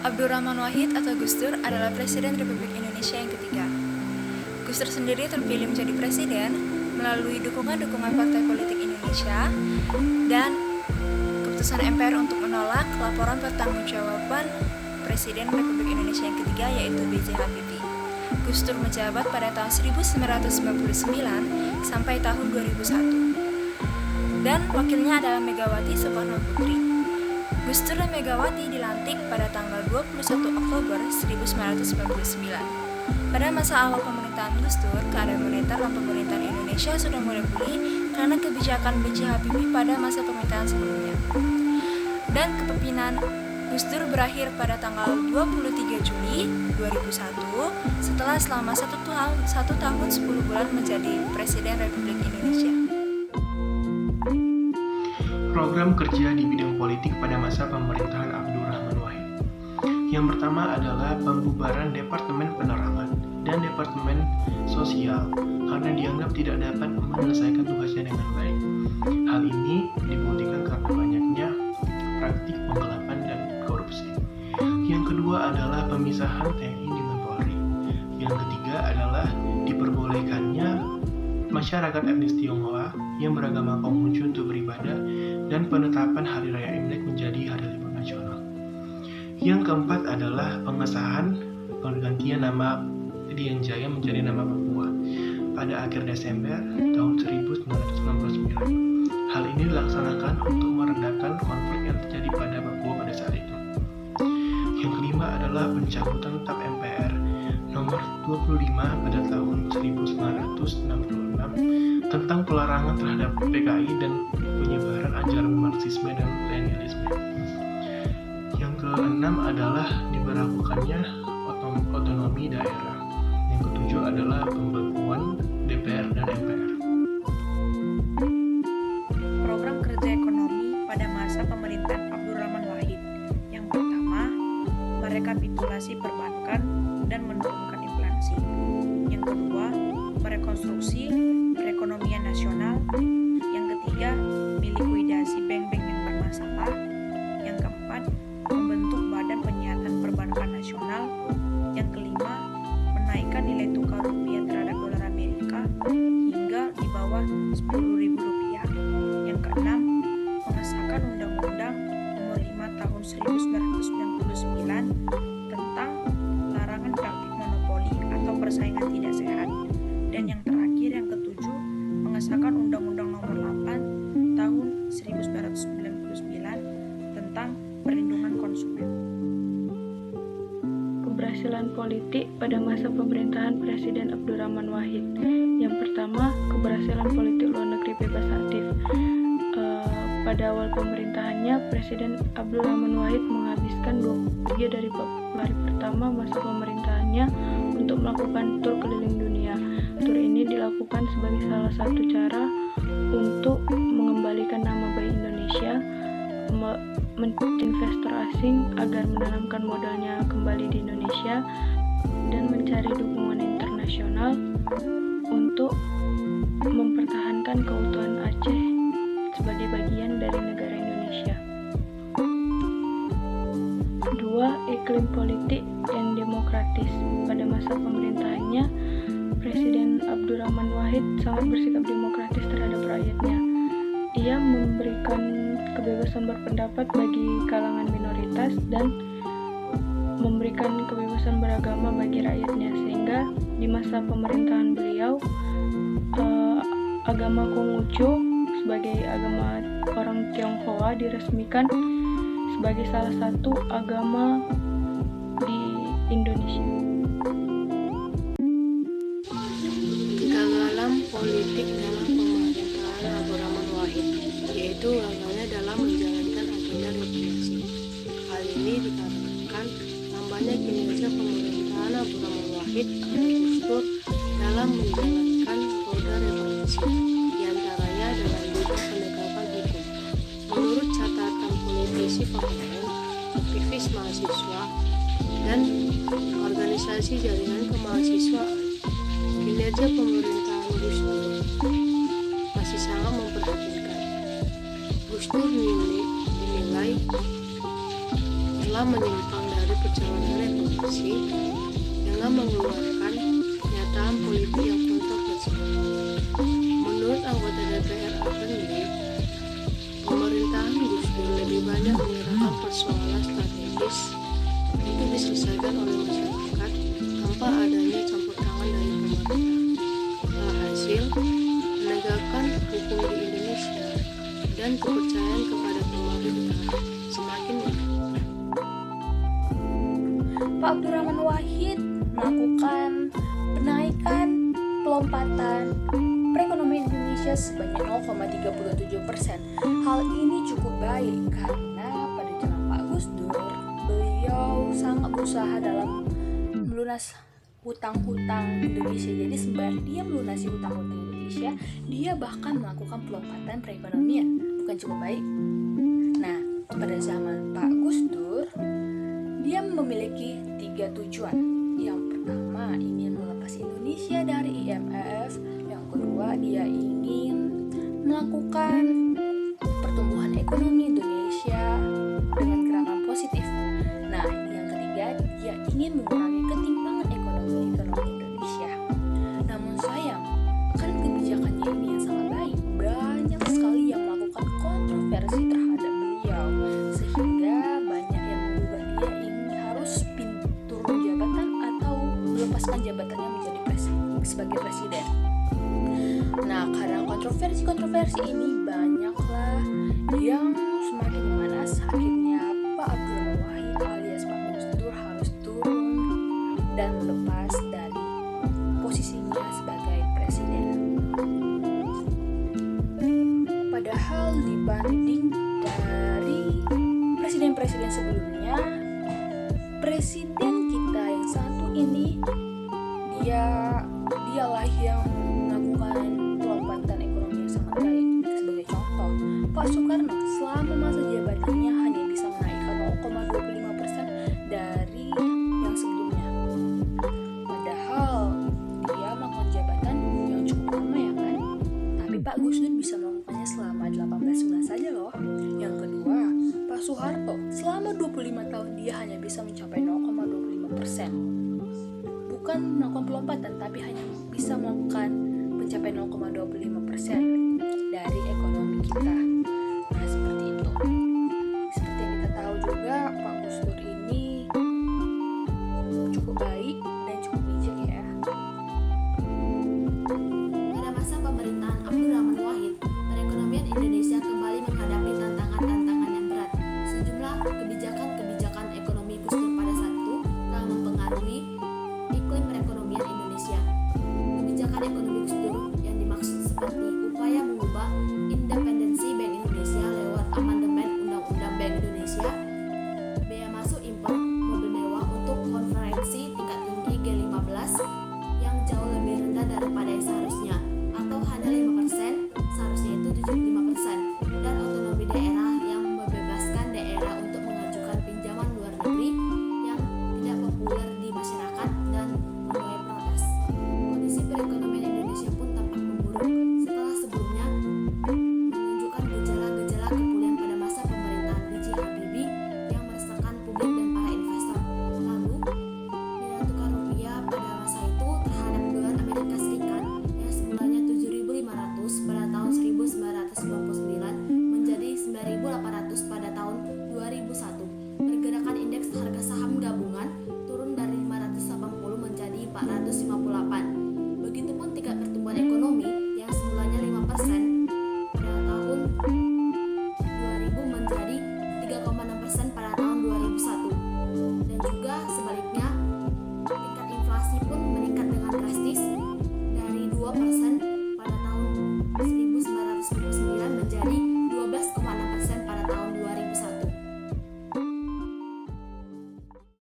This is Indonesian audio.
Abdurrahman Wahid atau Gus Dur adalah Presiden Republik Indonesia yang ketiga. Gus Dur sendiri terpilih menjadi presiden melalui dukungan-dukungan partai politik Indonesia dan keputusan MPR untuk menolak laporan pertanggungjawaban Presiden Republik Indonesia yang ketiga yaitu B.J. Habibie. Gus Dur menjabat pada tahun 1999 sampai tahun 2001. Dan wakilnya adalah Megawati Soekarno Putri. Gus Dur dan Megawati dilantik pada tanggal 21 Oktober 1999. Pada masa awal pemerintahan Gus Dur, keadaan moneter dan pemerintahan Indonesia sudah mulai pulih karena kebijakan B.J. Habibie pada masa pemerintahan sebelumnya. Dan kepemimpinan Gus Dur berakhir pada tanggal 23 Juli 2001 setelah selama 1 tahun 10 bulan menjadi Presiden Republik Indonesia. Program kerja di bidang politik pada masa pemerintahan Abdurrahman Wahid. Yang pertama adalah pembubaran Departemen Penerangan dan Departemen Sosial karena dianggap tidak dapat menyelesaikan tugasnya dengan baik. Hal ini dibuktikan karena banyaknya praktik penggelapan dan korupsi. Yang kedua adalah pemisahan TNI dengan Polri. Yang ketiga adalah diperbolehkannya masyarakat etnis Tionghoa yang beragama Konghucu untuk beribadah dan penetapan Hari Raya Imlek menjadi hari libur nasional. Yang keempat adalah pengesahan pergantian nama Irian Jaya menjadi nama Papua pada akhir Desember tahun 1999. Hal ini dilaksanakan untuk meredakan konflik yang terjadi pada Papua pada saat itu. Yang kelima adalah pencabutan TAP MPR nomor 25 pada tahun 1966 tentang pelarangan terhadap PKI dan penyebaran ajaran Marxisme dan Leninisme. Yang keenam adalah diberlakukannya otonomi daerah. Yang ketujuh adalah pembekuan DPR dan MPR. Program kerja ekonomi pada masa pemerintahan Abdurrahman Wahid. Yang pertama, merekapitulasi perbankan dan menurunkan inflasi. Yang kedua, merekonstruksi perekonomian nasional. Yang ketiga, melikuidasi bank-bank yang bermasalah. Yang keempat, membentuk Badan Penyiaran Perbankan Nasional. Yang kelima, menaikkan nilai tukar rupiah terhadap dolar Amerika hingga di bawah Rp10.000. Yang keenam, mengesahkan Undang-Undang Nomor 5 Tahun 1999 tentang larangan praktik monopoli atau persaingan tidak sehat. Dan yang terakhir, yang ketujuh, mengesahkan Undang-Undang Nomor 8 Tahun 1999 tentang perlindungan konsumen. Keberhasilan politik pada masa pemerintahan Presiden Abdurrahman Wahid. Yang pertama, keberhasilan politik luar negeri bebas aktif. Pada awal pemerintahannya, Presiden Abdurrahman Wahid menghabiskan 23 dari 40 hari pertama masa pemerintahannya untuk melakukan tur keliling dunia. Tur ini dilakukan sebagai salah satu cara untuk mengembalikan nama baik Indonesia, investor asing agar menanamkan modalnya kembali di Indonesia, dan mencari dukungan internasional untuk mempertahankan keutuhan Aceh sebagai bagian dari negara Indonesia. Dua, iklim politik yang demokratis. Pada masa pemerintahannya, Presiden Abdurrahman Wahid sangat bersikap demokratis terhadap rakyatnya. Ia memberikan kebebasan berpendapat bagi kalangan minoritas dan memberikan kebebasan beragama bagi rakyatnya, sehingga di masa pemerintahan beliau agama Konghucu sebagai agama orang Tionghoa diresmikan sebagai salah satu agama di Indonesia. Kegagalan politik dalam pemerintahan Abdurrahman Wahid, yaitu gagalnya dalam menjalankan agenda reformasi. Hal ini dikarenakan lambatnya kinerja pemerintahan Abdurrahman Wahid atau Gus Dur dalam menjalankan roda reformasi, diantaranya dalam bidang penegakan hukum. Menurut catatan politisi pemohon, aktivis mahasiswa, dan organisasi jaringan kemahasiswaan, kinerja pemerintahan Gus Dur masih sangat memprihatinkan. Gus Dur dinilai telah menyimpang dari pencalonan reformasi dengan mengeluarkan pernyataan politik yang kontroversial. Menurut anggota DPR Avenue, pemerintahan Gus Dur lebih banyak menyerahkan persoalan strategis itu diselesaikan oleh masyarakat tanpa adanya campur tangan dari pemerintah. Alhasil, menegakkan hukum di Indonesia dan kepercayaan kepada pemerintah semakin meningkat. Pak Abdurrahman Wahid melakukan penaikan pelompatan perekonomian Indonesia sebanyak 0,37%. Hal ini cukup baik karena pada zaman Pak Gus Dur, beliau sangat berusaha dalam melunas hutang-hutang Indonesia. Jadi sembari dia melunasi hutang-hutang Indonesia, dia bahkan melakukan pelompatan perekonomian. Bukan cukup baik? Nah, pada zaman Pak Gus Dur, dia memiliki 3 tujuan. Yang pertama, ingin melepas Indonesia dari IMF. Yang kedua, dia ingin melakukan pertumbuhan ekonomi Indonesia dengan gerakan positif. Nah, yang ketiga, dia ingin mengurangi ketimpangan ekonomi Indonesia. Namun sayang, kan kebijakannya ini yang sangat baik, banyak sekali yang melakukan kontroversi terhadap beliau, sehingga banyak yang menduga dia ingin harus turun jabatan atau melepaskan jabatannya menjadi sebagai presiden. Nah, karena kontroversi ini banyaklah yang semakin memanas. Akhirnya Pak Abdurrahman Wahid alias Pak Gus Dur harus turun dan melepas dari posisinya sebagai presiden. Padahal dibanding dari presiden-presiden sebelumnya, presiden kita yang satu ini dialah yang melakukan pelompatan ekonomi yang sangat baik. Sebagai contoh, Pak Soekarno selama masa jabatannya hanya bisa menaikkan 0,25% dari yang sebelumnya. Padahal dia melakukan jabatan yang cukup lama ya kan? Tapi Pak Gus Dur bisa melakukannya selama 18 bulan saja loh. Yang kedua, Pak Soeharto selama 25 tahun dia hanya bisa mencapai 0,25%. Bukan melakukan pelompatan, tapi hanya bisa melakukan pencapaian 0,25% dari ekonomi kita. Nah, seperti itu. Seperti yang kita tahu juga, Pak Gus Dur ini cukup baik dan cukup bijak ya. Pada masa pemerintahan Abdurrahman Wahid, perekonomian Indonesia kembali menghadapi tantangan-tantangan yang berat. Sejumlah kebijakan-kebijakan ekonomi Gus Dur pada saat itu telah mempengaruhi iklim perekonomian Indonesia. Kebijakan ekonomi Gus Dur yang dimaksud seperti upaya mengubah independensi Bank Indonesia lewat amandemen Undang-Undang Bank Indonesia, bea masuk impor mobil mewah untuk konferensi tingkat tinggi G15 yang jauh lebih rendah daripada yang seharusnya, atau hanya 5%, seharusnya itu 75%, dan otonomi daerah yang membebaskan daerah untuk mengajukan pinjaman luar negeri yang tidak populer di masyarakat dan menuai protes. Kondisi perekonomian Indonesia pun tampak memburuk setelah sebelumnya menunjukkan gejala-gejala kepulihan pada masa pemerintahan B.J. Habibie yang meresahkan publik dan para investor. Lalu, nilai tukar rupiah pada masa itu terhadap dolar Amerika Serikat yang semulanya 7.500 pada tahun 1999 menjadi 9.800 pada tahun 2001. Pergerakan indeks harga saham gabungan turun dari 580 menjadi 458.